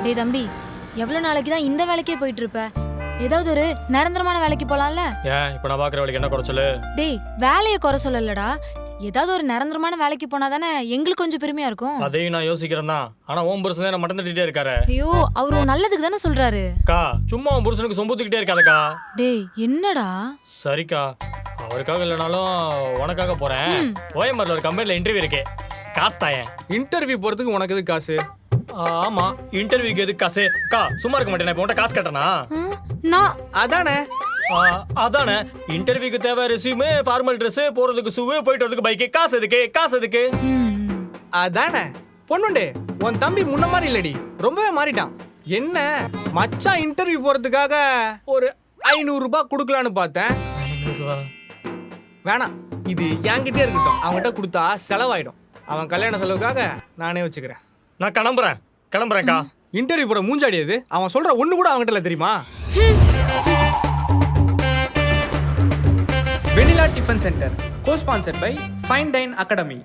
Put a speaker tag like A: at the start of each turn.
A: டேய் தம்பி, எவ்வளவு நாளைக்கு தான் இந்த வேலைக்கே போயிட்டு இருப்ப? ஏதாவது ஒரு நிரந்தரமான வேலைக்கு போலாம்ல?
B: ஏன் இப்ப நான் பாக்குற வேலைக்கு என்ன குறைச்சலு?
A: டேய், வேலையை குறை சொல்லலடா. ஏதாவது ஒரு நிரந்தரமான வேலைக்கு போனா தானே எங்களுக்கு கொஞ்சம் பெருமையா இருக்கும்.
B: அதையும் நான் யோசிக்கிறேன் தான். ஆனா ஓம் புருஷன் என்ன மட்டன் தட்டிட்டே இருக்காரு.
A: ஐயோ, அவரு உன் நல்லதுக்கு தானே சொல்றாரு.
B: அக்கா சும்மா உன் புருஷனுக்கு சொம்புத்துக்கிட்டே இருக்காதக்கா.
A: டேய், என்னடா?
B: சரிக்கா, அவருக்காக இல்லைனாலும் உனக்காக போறேன். ஓஎம்ஆர்ல ஒரு கம்பெனில இன்டர்வியூ இருக்கு. காசு தாயேன்.
C: இன்டர்வியூ போறதுக்கு உனக்கு எதுக்கு காசு?
B: ஆமா, இன்டர்வியூக்கு எதுக்கு காசு? அக்கா சும்மா இருக்க மாட்டேன். இப்போ உன்கிட்ட காசு கட்டனா?
A: நான்
C: அதானே
B: அதானே, இன்டர்வியூக்கு தேவை ரெஸ்யூமே, ஃபார்மல் ட்ரெஸ், போறதுக்கு ஷூ, போயிட்டு வரதுக்கு பைக். காசு எதுக்கு? காசு எதுக்கு?
C: அதானே பொண்ணுண்டே, உன் தம்பி முன்ன மாதிரி இல்லடி, ரொம்பவே மாறிட்டான். என்ன மச்சான் இன்டர்வியூ போறதுக்காக ஒரு 500 ரூபாய் கொடுக்கலான்னு பார்த்தேன். வேணாம், இது என்கிட்டே இருக்கட்டும். அவன்கிட்ட கொடுத்தா செலவாயிடும். அவன் கல்யாண செலவுக்காக நானே வச்சுக்கிறேன்.
B: நான் கிளம்புறேன்க்கா.
C: இன்டர்வியூ போட மூஞ்சாடியது. அவன் சொல்ற ஒண்ணு கூட அவன்கிட்ட இல்ல தெரியுமா?
D: Vanilla tiffin centre, co-sponsored by Fine Dine Academy.